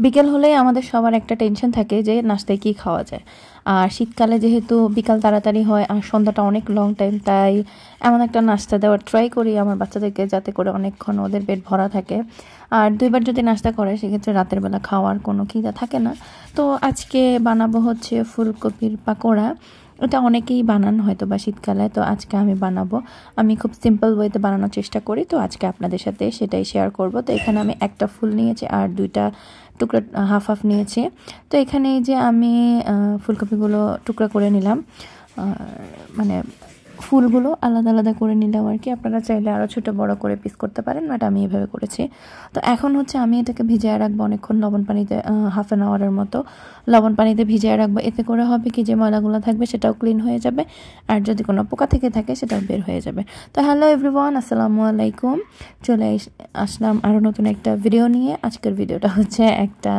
বিকেল হলেই আমাদের সবার একটা টেনশন থাকে যে নাস্তায় কি খাওয়া যায়। আর শীতকালে যেহেতু বিকাল তাড়াতাড়ি হয় আর সন্ধ্যাটা অনেক লং টাইম, তাই এমন একটা নাস্তা দেওয়ার ট্রাই করি আমার বাচ্চাদেরকে, যাতে করে অনেকক্ষণ ওদের পেট ভরা থাকে। আর 2বার যদি নাস্তা করে সেক্ষেত্রে রাতের বেলা খাওয়ার কোনো খিদা থাকে না। তো আজকে বানাবো হচ্ছে ফুলকপির পাকোড়া। এটা অনেকেই বানান হয়তো বা শীতকালে, তো আজকে আমি বানাবো। আমি খুব সিম্পল ওয়েতে বানানোর চেষ্টা করি, তো আজকে আপনাদের সাথে সেটাই শেয়ার করব। তো এখানে আমি একটা ফুল নিয়েছি আর 2টা টুকরা হাফ হাফ নিয়েছি। তো এখানে এই যে আমি ফুলকপিগুলো টুকরা করে নিলাম, মানে ফুলগুলো আলাদা আলাদা করে নিলাম আর কি। আপনারা চাইলে আরও ছোটো বড় করে পিস করতে পারেন, বাট আমি এভাবে করেছি। তো এখন হচ্ছে আমি এটাকে ভিজিয়ে রাখবো অনেকক্ষণ, লবণ পানিতে, হাফ অ্যান আওয়ারের মতো লবণ পানিতে ভিজিয়ে রাখবো। এতে করে হবে কি, যে ময়লাগুলো থাকবে সেটাও ক্লিন হয়ে যাবে, আর যদি কোনো পোকা থেকে থাকে সেটাও বের হয়ে যাবে। তো হ্যালো এভরিওয়ান, আসসালামু আলাইকুম। চলে আসলাম আরও নতুন একটা ভিডিও নিয়ে। আজকের ভিডিওটা হচ্ছে একটা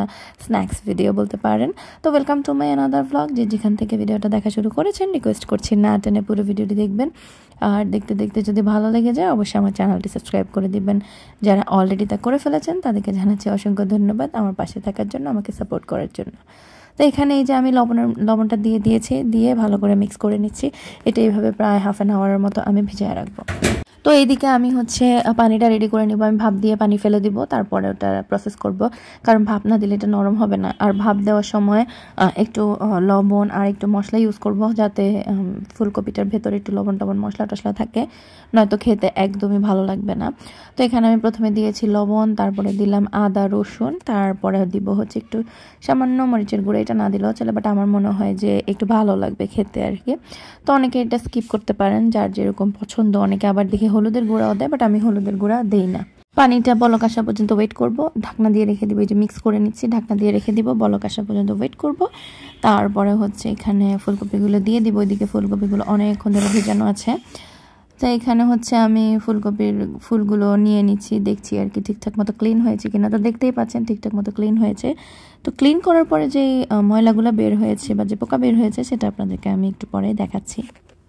স্ন্যাক্স ভিডিও বলতে পারেন। তো welcome to my another vlog. যেখান থেকে ভিডিওটা দেখা শুরু করেছেন, রিকোয়েস্ট করছি না টেনে পুরো ভিডিওটি দেখবেন। আর দেখতে দেখতে যদি ভালো লেগে যায় অবশ্যই আমার চ্যানেলটি সাবস্ক্রাইব করে দিবেন। যারা অলরেডি তা করে ফেলেছেন তাদেরকে জানাচ্ছি অসংখ্য ধন্যবাদ আমার পাশে থাকার জন্য, আমাকে সাপোর্ট করার জন্য। তো এখানে এই যে আমি লবণটা দিয়েছি, দিয়ে ভালো করে মিক্স করে নিচ্ছি। এটা এইভাবে প্রায় হাফ অ্যান আওয়ারের মতো আমি ভিজিয়ে রাখবো। তো এইদিকে আমি হচ্ছে পানিটা রেডি করে নিব। আমি ভাপ দিয়ে পানি ফেলে দিব, তারপরে ওটা প্রসেস করব, কারণ ভাপ না দিলে এটা নরম হবে না। আর ভাপ দেওয়ার সময় একটু লবণ আর একটু মশলা ইউজ করব, যাতে ফুলকপিটার ভেতরে একটু লবণ টবণ মশলা টশলা থাকে, নয়তো খেতে একদমই ভালো লাগবে না। তো এখানে আমি প্রথমে দিয়েছি লবণ, তারপরে দিলাম আদা রসুন, তারপরে দিব হচ্ছে একটু সামান্য মরিচের গুঁড়ো। এটা না দিলেও চলে, বাট আমার মনে হয় যে একটু ভালো লাগবে খেতে আর কি। তো অনেকে এটা স্কিপ করতে পারেন, যার যেরকম পছন্দ। অনেকে আবার দেখি হলুদের গুঁড়াও দেয়, বাট আমি হলুদের গুঁড়া দেই না। পানিটা বলক আসা পর্যন্ত ওয়েট করব, ঢাকনা দিয়ে রেখে দিব। এই যে মিক্স করে নিচ্ছি, ঢাকনা দিয়ে রেখে দিব, বলক আসা পর্যন্ত ওয়েট করব। তারপরে হচ্ছে এখানে ফুলকপিগুলো দিয়ে দিব। ওইদিকে ফুলকপিগুলো অনেকক্ষণ ধরে ভেজানো আছে। তো এখানে হচ্ছে আমি ফুলকপির ফুলগুলো নিয়ে নিচ্ছি, দেখছি আর কি ঠিকঠাক মতো ক্লিন হয়েছে কিনা। তো দেখতেই পাচ্ছেন ঠিকঠাক মতো ক্লিন হয়েছে। তো ক্লিন করার পরে যে ময়লাগুলো বের হয়েছে বা যে পোকা বের হয়েছে সেটা আপনাদেরকে আমি একটু পরে দেখাচ্ছি।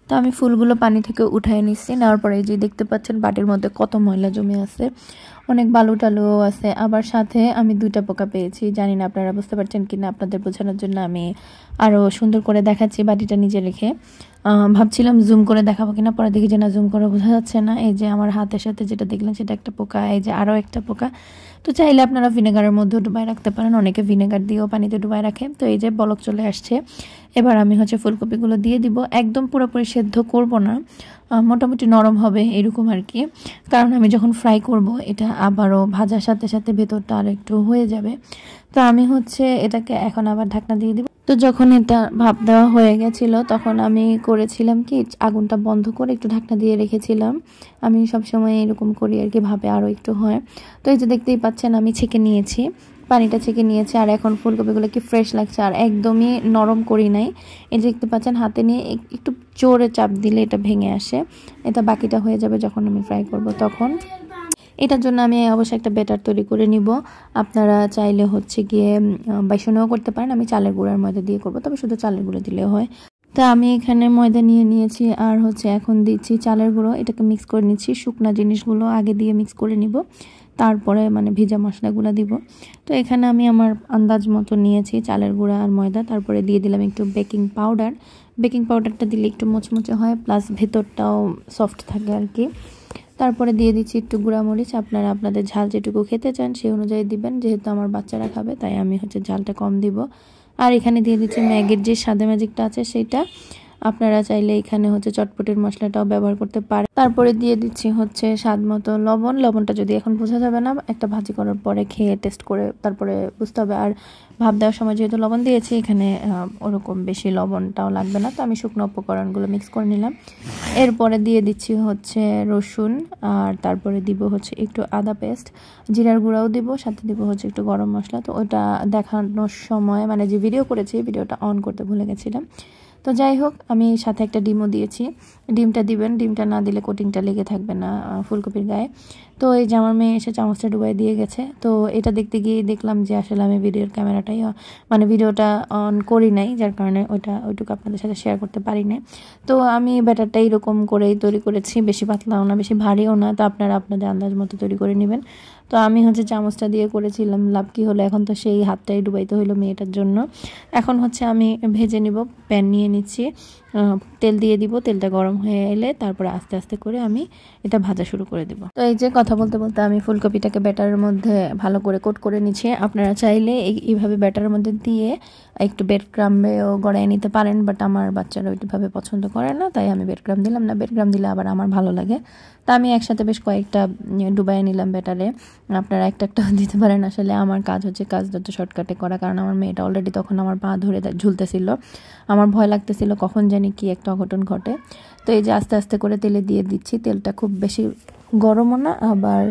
তো আমি ফুলগুলো পানি থেকে উঠাই নিচ্ছি। নেওয়ার পরে যে দেখতে পাচ্ছেন বাটির মধ্যে কত ময়লা জমে আছে, অনেক বালু টালুও আছে। আবার সাথে আমি 2টা পোকা পেয়েছি, জানি না আপনারা বুঝতে পারছেন কিনা। আপনাদের বোঝানোর জন্য আমি আরও সুন্দর করে দেখাচ্ছি বাটিটা নিজে রেখে। ভাবছিলাম জুম করে দেখাবো কিনা, পরে দেখি যে না, জুম করে বোঝা যাচ্ছে না। এই যে আমার হাতের সাথে যেটা দেখলেন সেটা একটা পোকা, এই যে আরও একটা পোকা। তো চাইলে আপনারা ভিনেগারের মধ্যেও ডুবাই রাখতে পারেন, অনেকে ভিনেগার দিয়েও পানিতে ডুবাই রাখে। তো এই যে বলক চলে আসছে, এবার আমি হচ্ছে ফুলকপিগুলো দিয়ে দিব। একদম পুরোপুরি সেদ্ধ করব না, মোটামুটি নরম হবে এরকম আর কি, কারণ আমি যখন ফ্রাই করব এটা আবারও ভাজার সাথে সাথে ভেতরটা আর একটু হয়ে যাবে। তো আমি হচ্ছে এটাকে এখন আবার ঢাকনা দিয়ে দিব। তো যখন এটা ভাপ দেওয়া হয়ে গেছিলো তখন আমি করেছিলাম কি, আগুনটা বন্ধ করে একটু ঢাকনা দিয়ে রেখেছিলাম। আমি সবসময় এরকম করি আর কি, ভাপে আরও একটু হয়। তো এই যে দেখতেই পাচ্ছেন আমি ছেঁকে নিয়েছি, পানিটা ছেঁকে নিয়েছি। আর এখন ফুলকপিগুলো কি ফ্রেশ লাগছে, আর একদমই নরম করি নাই। এই যে দেখতে পাচ্ছেন হাতে নিয়ে একটু জোরে চাপ দিলে এটা ভেঙে আসে। এটা বাকিটা হয়ে যাবে যখন আমি ফ্রাই করব তখন। এটার জন্য আমি অবশ্যই একটা ব্যাটার তৈরি করে নিব। আপনারা চাইলে হচ্ছে গিয়ে বেসনও করতে পারেন, আমি চালের গুঁড়ার ময়দা দিয়ে করব, তবে শুধু চালের গুঁড়ো দিলেও হয়। তা আমি এখানে ময়দা নিয়ে নিয়েছি, আর হচ্ছে এখন দিচ্ছি চালের গুঁড়ো। এটাকে মিক্স করে নিচ্ছি, শুকনা জিনিসগুলো আগে দিয়ে মিক্স করে নিব, তারপরে মানে ভিজা মশলাগুলো দিব। তো এখানে আমি আমার আন্দাজ মতো নিয়েছি চালের গুঁড়া আর ময়দা, তারপরে দিয়ে দিলাম একটু বেকিং পাউডার। বেকিং পাউডারটা দিলে একটু মুচমুচে হয়, প্লাস ভেতরটাও সফট থাকে আর কি। তারপরে দিয়ে দিচ্ছি একটু গুঁড়ামরিচ। আপনারা আপনাদের ঝাল যেটুকু খেতে চান সেই অনুযায়ী দিবেন, যেহেতু আমার বাচ্চারা খাবে তাই আমি হচ্ছে ঝালটা কম দিব। আর এখানে দিয়ে দিচ্ছি ম্যাগির যে সাদা ম্যাজিকটা আছে সেটা। আপনারা চাইলে এখানে হচ্ছে চটপটির মশলাটাও ব্যবহার করতে পারেন। তারপরে দিয়ে দিচ্ছি হচ্ছে স্বাদ মতো লবণ। লবণটা যদি এখন বোঝা যাবে না, একটা ভাজি করার পরে খেয়ে টেস্ট করে তারপরে বুঝতে হবে। আর ভাপ দেওয়ার সময় যেহেতু লবণ দিয়েছি, এখানে ওরকম বেশি লবণটাও লাগবে না। তো আমি শুকনো উপকরণগুলো মিক্স করে নিলাম। এরপরে দিয়ে দিচ্ছি হচ্ছে রসুন, আর তারপরে দিব হচ্ছে একটু আদা পেস্ট, জিরার গুঁড়াও দিব, সাথে দিব হচ্ছে একটু গরম মশলা। তো ওটা দেখানোর সময় মানে যে ভিডিও করেছি ভিডিওটা অন করতে ভুলে গেছিলাম। তো যাই হোক, আমি সাথে একটা ডিমও দিয়েছি। ডিমটা দিবেন, ডিমটা না দিলে কোটিংটা লেগে থাকবে না ফুলকপির গায়ে। তো এই যে আমার মেয়ে এসে চামচটা ডুবাই দিয়ে গেছে। তো এটা দেখতে গিয়ে দেখলাম যে আসলে আমি ভিডিওর ক্যামেরাটাই মানে ভিডিওটা অন করি নাই, যার কারণে ওইটুকু আপনাদের সাথে শেয়ার করতে পারি না। তো আমি ব্যাটারটা এরকম করেই তৈরি করেছি, বেশি পাতলাও না বেশি ভারীও না। তো আপনারা আপনাদের আন্দাজ মতো তৈরি করে নেবেন। তো আমি হচ্ছে চামচটা দিয়ে করেছিলাম, লাভ কি হলো, এখন তো সেই হাতটাই ডুবাইতে হলো মেয়েটার জন্য। এখন হচ্ছে আমি ভেজে নিব, প্যান নিয়ে নিচ্ছি, তেল দিয়ে দিব, তেলটা গরম হয়ে এলে তারপরে আস্তে আস্তে করে আমি এটা ভাজা শুরু করে দেব। তো এই যে কথা বলতে বলতে আমি ফুলকপিটাকে ব্যাটারের মধ্যে ভালো করে কোট করে নিচ্ছি। আপনারা চাইলে এইভাবে ব্যাটারের মধ্যে দিয়ে একটু ব্রেড ক্রাম্বেও গড়াই নিতে পারেন, বাট আমার বাচ্চারা ওইভাবে পছন্দ করে না, তাই আমি ব্রেড ক্রাম্ব দিলাম না। ব্রেড ক্রাম্ব দিলে আবার আমার ভালো লাগে, তা আমি একসাথে বেশ কয়েকটা ডুবাই নিলাম ব্যাটারে। আপনারা একটা একটা দিতে পারেন। আসলে আমার কাজ হচ্ছে কাজটা শর্টকাটে করা, কারণ আমার মেয়েটা অলরেডি তখন আমার পা ধরে ঝুলতেছিল, আমার ভয় লাগতেছিল কখন জানি কি একটা অঘটন ঘটে। তো এই যে আস্তে আস্তে করে তেলে দিয়ে দিচ্ছি। তেলটা খুব বেশি গরমও না আবার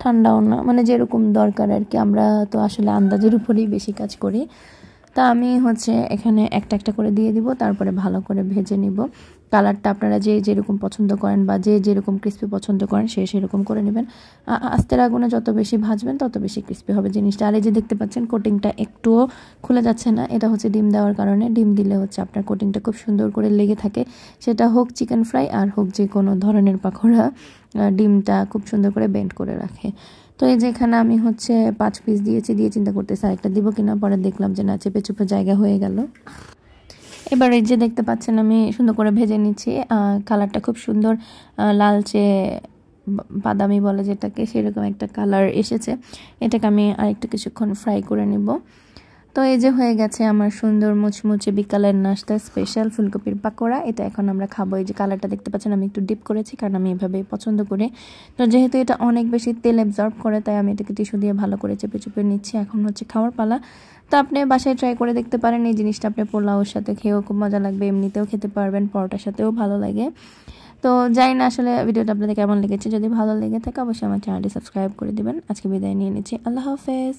ঠান্ডাও না, মানে যেরকম দরকার আর কি। আমরা তো আসলে আন্দাজের উপরেই বেশি কাজ করি। তা আমি হচ্ছে এখানে একটা একটা করে দিয়ে দিব, তারপরে ভালো করে ভেজে নিব। কালারটা আপনারা যে যেরকম পছন্দ করেন বা যে যেরকম ক্রিস্পি পছন্দ করেন সে সেরকম করে নেবেন। আস্তের আগুনে যত বেশি ভাজবেন তত বেশি ক্রিস্পি হবে জিনিসটা। আর এই যে দেখতে পাচ্ছেন কোটিংটা একটুও খুলে যাচ্ছে না, এটা হচ্ছে ডিম দেওয়ার কারণে। ডিম দিলে হচ্ছে আপনার কোটিংটা খুব সুন্দর করে লেগে থাকে, সেটা হোক চিকেন ফ্রাই আর হোক যে কোনো ধরনের পাকোড়া, ডিমটা খুব সুন্দর করে বেন্ড করে রাখে। তো এই যে এখানে আমি হচ্ছে 5 পিস দিয়েছি, দিয়ে চিন্তা করতেছি আরেকটা দিব কিনা, পরে দেখলাম যে না, চেপে চুপে জায়গা হয়ে গেল। এবার এই যে দেখতে পাচ্ছেন আমি সুন্দর করে ভেজে নিচ্ছি, কালারটা খুব সুন্দর লালচে বাদামি বলে যেটাকে, সেরকম একটা কালার এসেছে। এটাকে আমি আরেকটু কিছুক্ষণ ফ্রাই করে নিব। তো এই যে হয়ে গেছে আমার সুন্দর মুচমুচে বিকালের নাস্তা স্পেশাল ফুলকপির পাকোড়া। এটা এখন আমরা খাবো। এই যে কালারটা দেখতে পাচ্ছেন আমি একটু ডিপ করেছি, কারণ আমি এভাবেই পছন্দ করি। তো যেহেতু এটা অনেক বেশি তেল অ্যাবজর্ব করে, তাই আমি এটাকে টিস্যু দিয়ে ভালো করে চেপে চেপে নিচ্ছি। এখন হচ্ছে খাওয়ার পালা। তো আপনি বাসায় ট্রাই করে দেখতে পারেন। এই জিনিসটা আপনি পোলাওর সাথে খেয়েও খুব মজা লাগবে, এমনিতেও খেতে পারবেন, পরোটার সাথেও ভালো লাগে। তো জানি না আসলে ভিডিওটা আপনাদের কেমন লেগেছে। যদি ভালো লেগে থাকে অবশ্যই আমার চ্যানেলটি সাবস্ক্রাইব করে দিবেন। আজকে বিদায় নিয়ে নিচ্ছি, আল্লাহ হাফেজ।